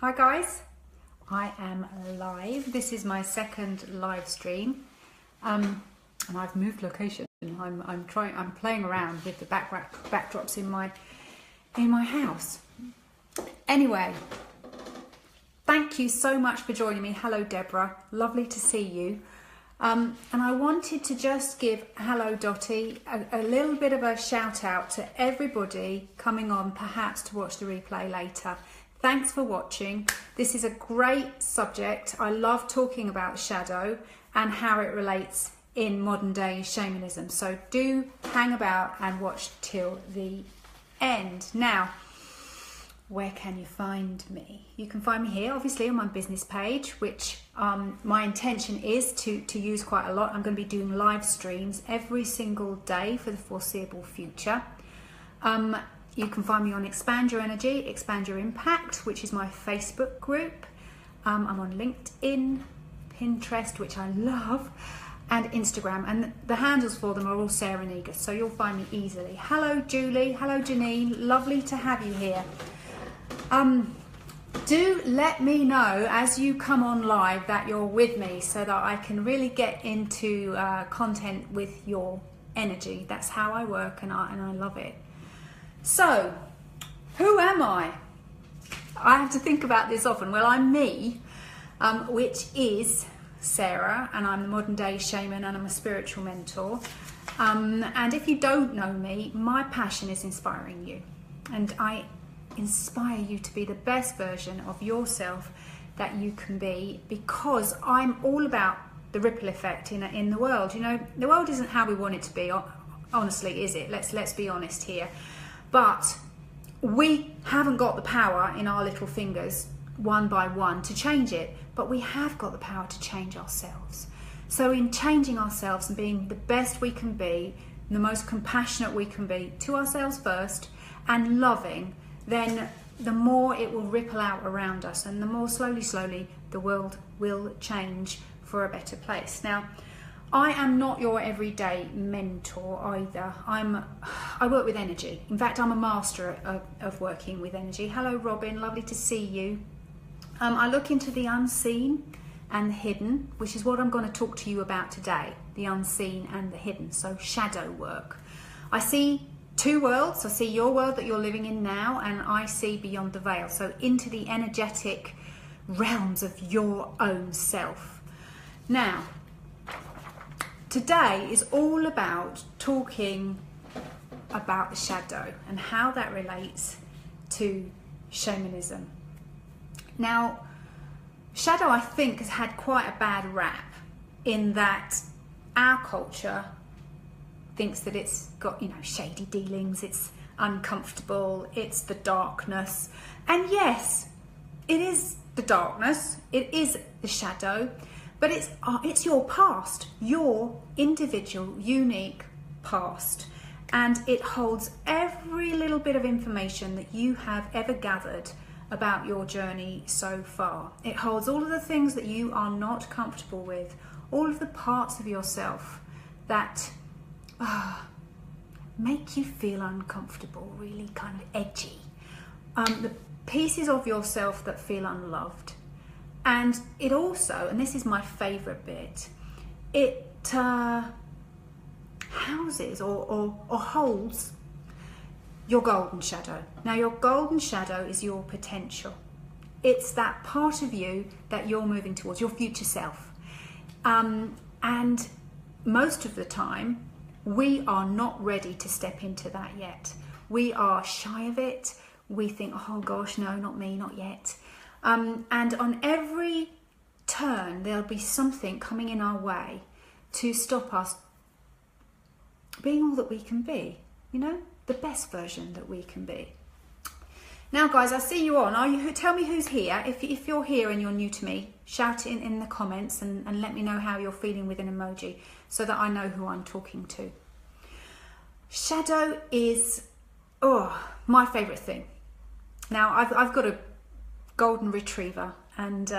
Hi guys, I am live. This is my second live stream, and I've moved location. I'm playing around with the backdrops in my house. Anyway, thank you so much for joining me. Hello Deborah, lovely to see you. And I wanted to just give hello Dottie a little bit of a shout out to everybody coming on perhaps to watch the replay later. Thanks for watching. This is a great subject. I love talking about shadow and how it relates in modern day shamanism. So do hang about and watch till the end. Now, where can you find me? You can find me here, obviously, on my business page, which my intention is to use quite a lot. I'm going to be doing live streams every single day for the foreseeable future. You can find me on Expand Your Energy, Expand Your Impact, which is my Facebook group. I'm on LinkedIn, Pinterest, which I love, and Instagram. And the handles for them are all Sarah Negus, so you'll find me easily. Hello, Julie. Hello, Janine. Lovely to have you here. Do let me know as you come on live that you're with me so that I can really get into content with your energy. That's how I work, and I love it. So, who am I? I have to think about this often. Well, I'm me, which is Sarah, and I'm the modern day shaman and I'm a spiritual mentor. And if you don't know me, my passion is inspiring you. And I inspire you to be the best version of yourself that you can be, because I'm all about the ripple effect in the world. You know, the world isn't how we want it to be, honestly, is it? Let's be honest here. But we haven't got the power in our little fingers, one by one, to change it. But we have got the power to change ourselves. So in changing ourselves and being the best we can be, the most compassionate we can be to ourselves first, and loving, then the more it will ripple out around us, and the more slowly the world will change for a better place. Now, I am not your everyday mentor either. I work with energy. In fact, I'm a master of working with energy. Hello, Robin. Lovely to see you. I look into the unseen and the hidden, which is what I'm going to talk to you about today. The unseen and the hidden. So shadow work. I see two worlds. I see your world that you're living in now, and I see beyond the veil. So into the energetic realms of your own self. Now, today is all about talking about the shadow and how that relates to shamanism. Now, shadow, I think, has had quite a bad rap in that our culture thinks that it's got, you know, shady dealings, it's uncomfortable, it's the darkness. And yes, it is the darkness, it is the shadow, but it's your past, your individual, unique past. And it holds every little bit of information that you have ever gathered about your journey so far. It holds all of the things that you are not comfortable with, all of the parts of yourself that make you feel uncomfortable, really kind of edgy. The pieces of yourself that feel unloved. And it also, and this is my favourite bit, it houses or holds your golden shadow. Now, your golden shadow is your potential. It's that part of you that you're moving towards, your future self. And most of the time, we are not ready to step into that yet. We are shy of it. We think, oh gosh, no, not me, not yet. And on every turn, there'll be something coming in our way to stop us being all that we can be, you know, the best version that we can be. Now, guys, I see you on. Tell me who's here. If you're here and you're new to me, shout it in the comments and let me know how you're feeling with an emoji so that I know who I'm talking to. Shadow is, my favourite thing. Now, I've got a golden retriever, and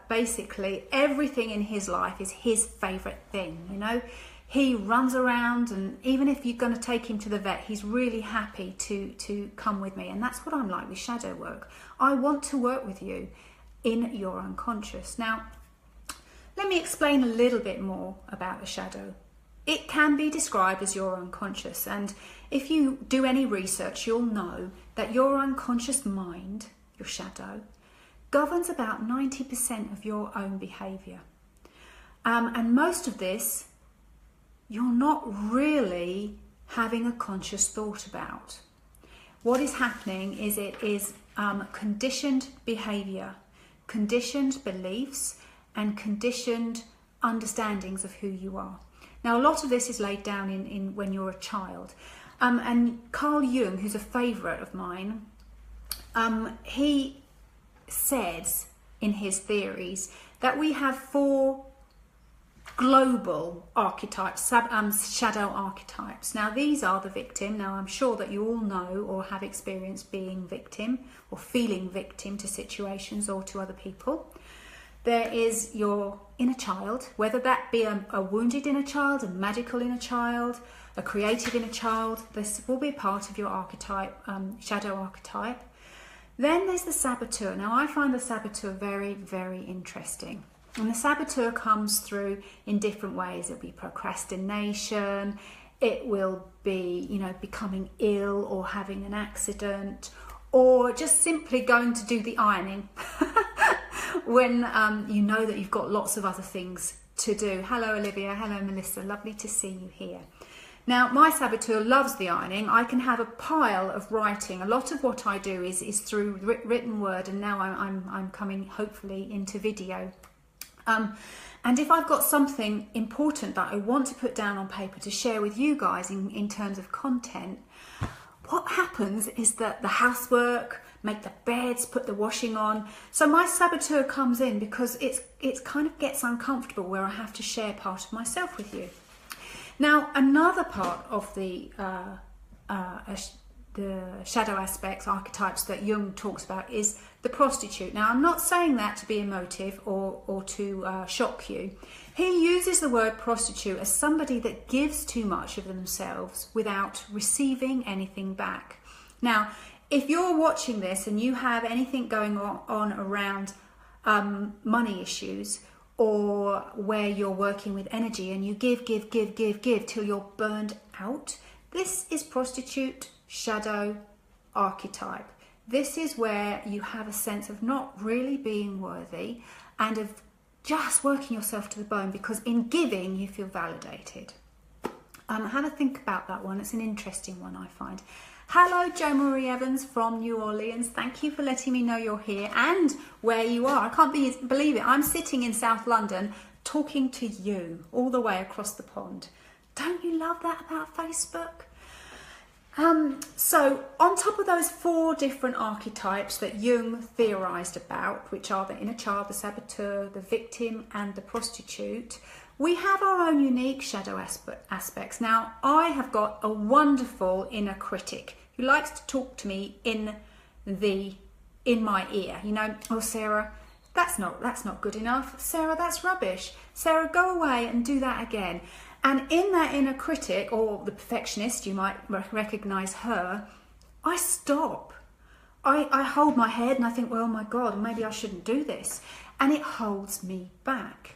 basically everything in his life is his favourite thing, you know. He runs around, and even if you're going to take him to the vet, he's really happy to come with me. And that's what I'm like with shadow work. I want to work with you in your unconscious. Now, let me explain a little bit more about the shadow. It can be described as your unconscious, and if you do any research, you'll know that your unconscious mind, your shadow, governs about 90% of your own behaviour. And most of this, you're not really having a conscious thought about. What is happening is it is conditioned behaviour, conditioned beliefs, and conditioned understandings of who you are. Now, a lot of this is laid down in when you're a child. And Carl Jung, who's a favourite of mine, he says in his theories that we have 4 global archetypes, shadow archetypes. Now, these are the victim. Now, I'm sure that you all know or have experienced being victim or feeling victim to situations or to other people. There is your inner child, whether that be a wounded inner child, a magical inner child, a creative inner child. This will be part of your archetype, shadow archetype. Then there's the saboteur. Now, I find the saboteur very, very interesting. And the saboteur comes through in different ways. It'll be procrastination. It will be, becoming ill or having an accident, or just simply going to do the ironing when you know that you've got lots of other things to do. Hello, Olivia. Hello, Melissa. Lovely to see you here. Now, my saboteur loves the ironing. I can have a pile of writing. A lot of what I do is through written word, and now I'm coming hopefully into video. And if I've got something important that I want to put down on paper to share with you guys in terms of content, what happens is that the housework, make the beds, put the washing on. So my saboteur comes in because it kind of gets uncomfortable where I have to share part of myself with you. Now, another part of the shadow aspects, archetypes that Jung talks about is the prostitute. Now, I'm not saying that to be emotive or to shock you. He uses the word prostitute as somebody that gives too much of themselves without receiving anything back. Now, if you're watching this and you have anything going on around money issues, or where you're working with energy and you give till you're burned out, this is prostitute shadow archetype. This is where you have a sense of not really being worthy and of just working yourself to the bone, because in giving you feel validated. Have a think about that one. It's an interesting one, I find. Hello, Jo Marie Evans from New Orleans. Thank you for letting me know you're here and where you are. I can't believe it. I'm sitting in South London talking to you all the way across the pond. Don't you love that about Facebook? So on top of those 4 different archetypes that Jung theorized about, which are the inner child, the saboteur, the victim, and the prostitute, we have our own unique shadow aspects. Now, I have got a wonderful inner critic who likes to talk to me in my ear. Oh, Sarah, that's not good enough. Sarah, that's rubbish. Sarah, go away and do that again. And in that inner critic, or the perfectionist, you might recognize her, I stop. I hold my head and I think, well, my God, maybe I shouldn't do this. And it holds me back.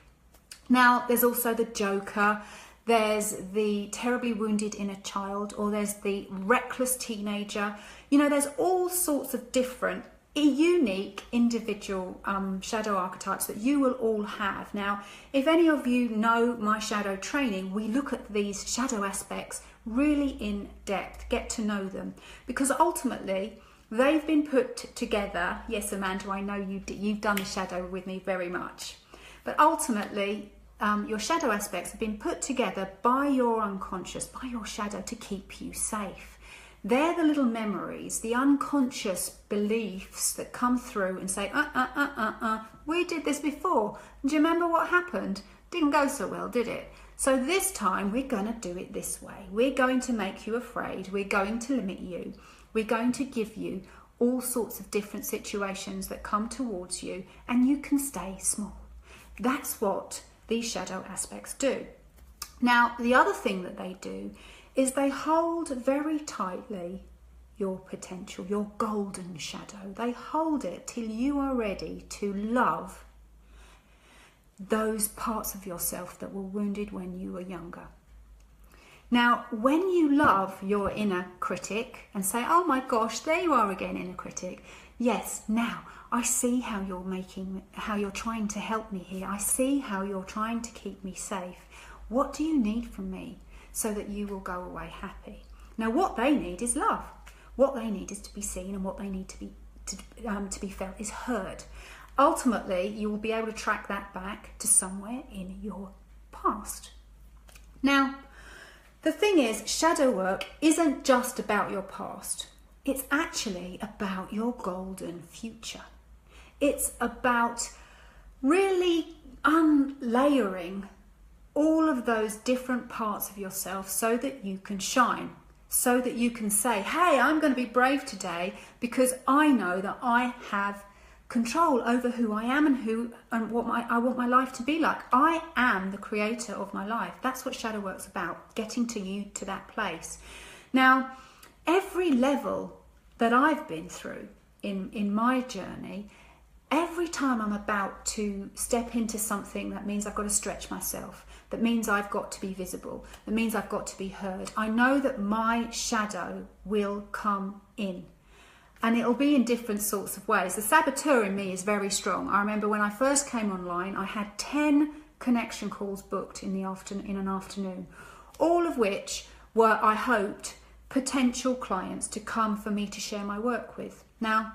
Now, there's also the joker, there's the terribly wounded inner child, or there's the reckless teenager. There's all sorts of different, unique, individual shadow archetypes that you will all have. Now, if any of you know my shadow training, we look at these shadow aspects really in depth, get to know them, because ultimately they've been put together. Yes, Amanda, I know you've done the shadow with me very much. But ultimately, your shadow aspects have been put together by your unconscious, by your shadow, to keep you safe. They're the little memories, the unconscious beliefs that come through and say, we did this before. Do you remember what happened? Didn't go so well, did it? So this time we're going to do it this way. We're going to make you afraid. We're going to limit you. We're going to give you all sorts of different situations that come towards you, and you can stay small. That's what these shadow aspects do. Now, the other thing that they do is they hold very tightly your potential, your golden shadow. They hold it till you are ready to love those parts of yourself that were wounded when you were younger. Now, when you love your inner critic and say, oh my gosh, there you are again, inner critic. Yes, now I see how you're trying to help me here. I see how you're trying to keep me safe. What do you need from me so that you will go away happy? Now, what they need is love. What they need is to be seen, and what they need to be felt is heard. Ultimately, you will be able to track that back to somewhere in your past. Now, the thing is, shadow work isn't just about your past. It's actually about your golden future. It's about really unlayering all of those different parts of yourself so that you can shine, so that you can say, hey, I'm going to be brave today because I know that I have control over who I am and what I want my life to be like. I am the creator of my life. That's what shadow work's about, getting to you to that place. Now, every level that I've been through in my journey, every time I'm about to step into something that means I've got to stretch myself, that means I've got to be visible, that means I've got to be heard, I know that my shadow will come in. And it'll be in different sorts of ways. The saboteur in me is very strong. I remember when I first came online, I had 10 connection calls booked in an afternoon, all of which were, I hoped, potential clients to come for me to share my work with. Now,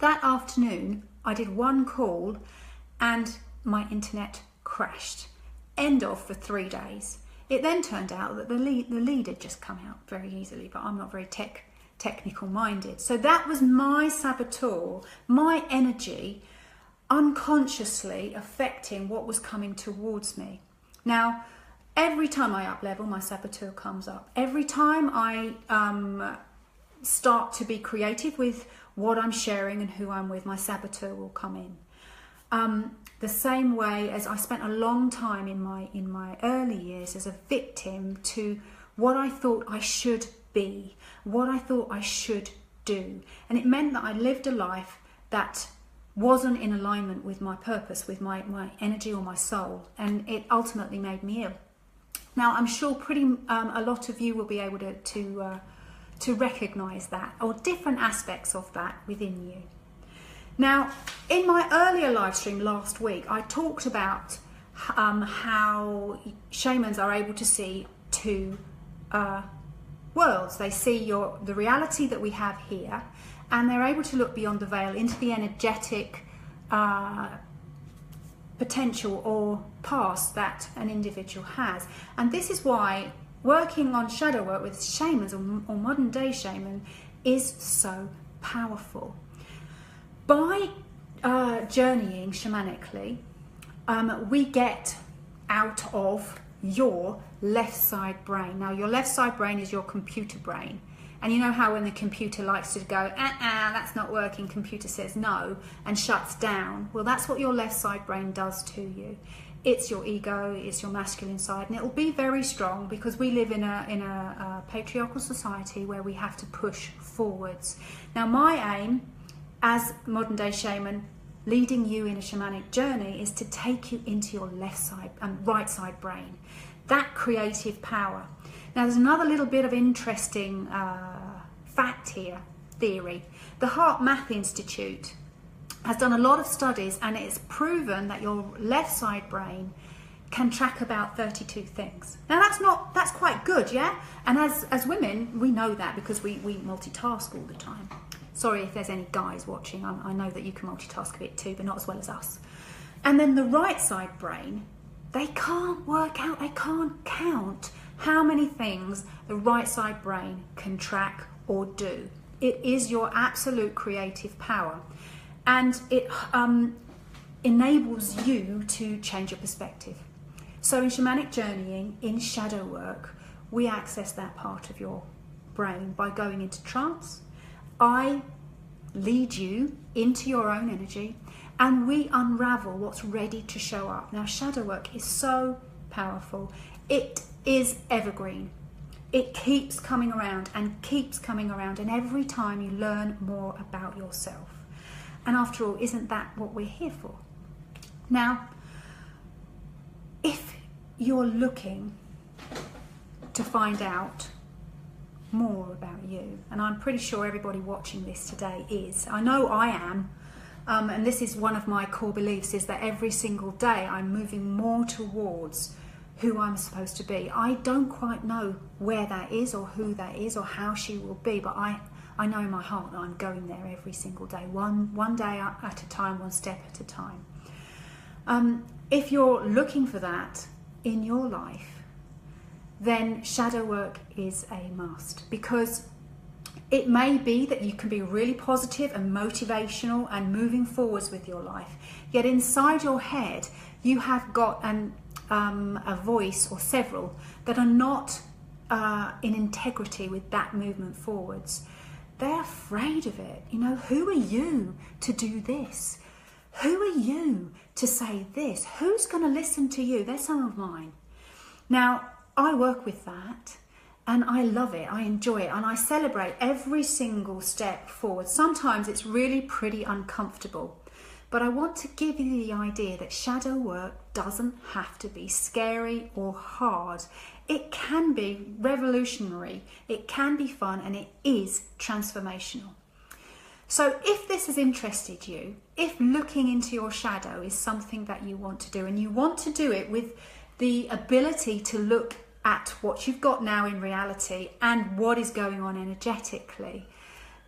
that afternoon, I did one call and my internet crashed. End of for 3 days. It then turned out that the lead had just come out very easily, but I'm not very technical minded. So that was my saboteur, my energy unconsciously affecting what was coming towards me. Now, every time I up level, my saboteur comes up. Every time I start to be creative with what I'm sharing and who I'm with, my saboteur will come in. The same way as I spent a long time in my early years as a victim to what I thought I should be, what I thought I should do. And it meant that I lived a life that wasn't in alignment with my purpose, with my energy or my soul, and it ultimately made me ill. Now, I'm sure a lot of you will be able to recognise that, or different aspects of that within you. Now, in my earlier live stream last week, I talked about how shamans are able to see two worlds. They see the reality that we have here, and they're able to look beyond the veil into the energetic potential or past that an individual has. And this is why working on shadow work with shamans or modern day shaman is so powerful. By journeying shamanically, we get out of your left side brain. Now, your left side brain is your computer brain. And you know how when the computer likes to go, that's not working, computer says no, and shuts down. Well, that's what your left side brain does to you. It's your ego, it's your masculine side, and it'll be very strong because we live in a patriarchal society where we have to push forwards. Now, my aim as modern day shaman, leading you in a shamanic journey, is to take you into your left side and right side brain, that creative power. Now, there's another little bit of interesting fact here, theory. The Heart Math Institute has done a lot of studies, and it's proven that your left side brain can track about 32 things. Now, that's quite good, yeah? And as women, we know that because we multitask all the time. Sorry if there's any guys watching. I know that you can multitask a bit too, but not as well as us. And then the right side brain, they can't work out, they can't count how many things the right side brain can track or do. It is your absolute creative power, and it enables you to change your perspective. So in shamanic journeying, in shadow work, we access that part of your brain by going into trance. I lead you into your own energy, and we unravel what's ready to show up. Now, shadow work is so powerful. It is evergreen. it keeps coming around and keeps coming around, and every time you learn more about yourself. And after all, isn't that what we're here for? Now, if you're looking to find out more about you, and I'm pretty sure everybody watching this today is, I know I am, and this is one of my core beliefs, is that every single day I'm moving more towards who I'm supposed to be. I don't quite know where that is or who that is or how she will be, but I know in my heart that I'm going there every single day, one day at a time, one step at a time. If you're looking for that in your life, then shadow work is a must, because it may be that you can be really positive and motivational and moving forwards with your life, yet inside your head you have got a voice or several that are not in integrity with that movement forwards. They're afraid of it. You know, who are you to do this? Who are you to say this? Who's going to listen to you? They're some of mine. Now, I work with that and I love it. I enjoy it and I celebrate every single step forward. Sometimes it's really pretty uncomfortable. But I want to give you the idea that shadow work doesn't have to be scary or hard. It can be revolutionary, it can be fun, and it is transformational. So if this has interested you, if looking into your shadow is something that you want to do, and you want to do it with the ability to look at what you've got now in reality and what is going on energetically,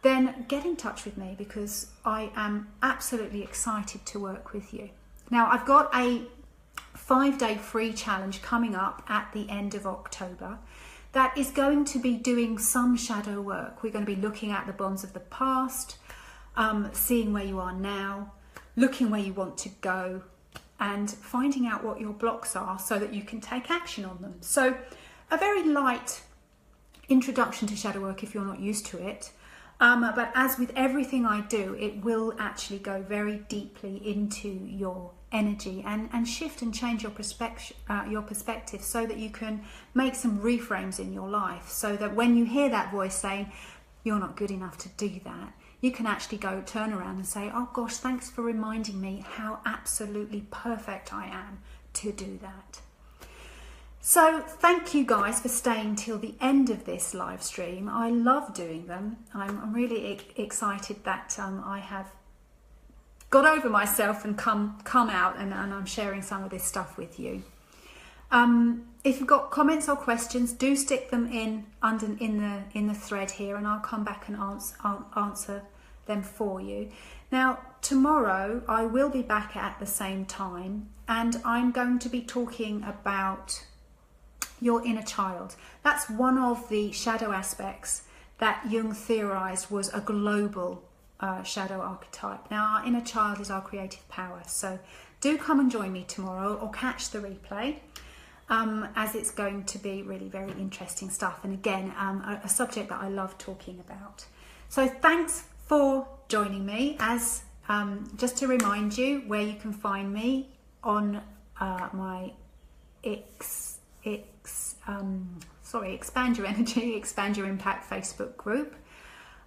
then get in touch with me, because I am absolutely excited to work with you. Now, I've got a 5-day free challenge coming up at the end of October that is going to be doing some shadow work. We're going to be looking at the bonds of the past, seeing where you are now, looking where you want to go, and finding out what your blocks are so that you can take action on them. So a very light introduction to shadow work if you're not used to it. But as with everything I do, it will actually go very deeply into your energy and shift and change your perspective so that you can make some reframes in your life, so that when you hear that voice saying you're not good enough to do that, you can actually turn around and say, oh gosh, thanks for reminding me how absolutely perfect I am to do that. So thank you guys for staying till the end of this live stream. I love doing them. I'm really excited that I have got over myself and come out and I'm sharing some of this stuff with you. If you've got comments or questions, do stick them in the thread here, and I'll come back and answer them for you. Now, tomorrow I will be back at the same time, and I'm going to be talking about your inner child. That's one of the shadow aspects that Jung theorized was a global shadow archetype. Now, our inner child is our creative power, so do come and join me tomorrow or catch the replay, as it's going to be really very interesting stuff, and again a subject that I love talking about. So thanks for joining me. As just to remind you where you can find me on my Expand Your Energy, Expand Your Impact Facebook group.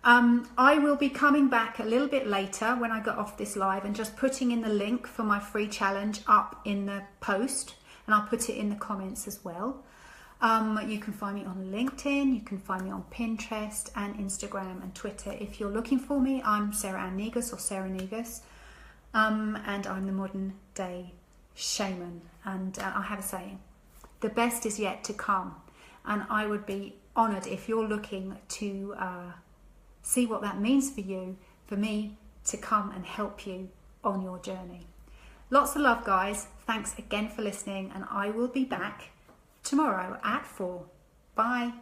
I will be coming back a little bit later when I get off this live and just putting in the link for my free challenge up in the post, and I'll put it in the comments as well. You can find me on LinkedIn, you can find me on Pinterest and Instagram and Twitter. If you're looking for me, I'm Sarah Ann Negus, or Sarah Negus, and I'm the modern day shaman. And I have a saying, the best is yet to come, and I would be honoured if you're looking to see what that means for you, for me to come and help you on your journey. Lots of love, guys. Thanks again for listening, and I will be back tomorrow at 4. Bye.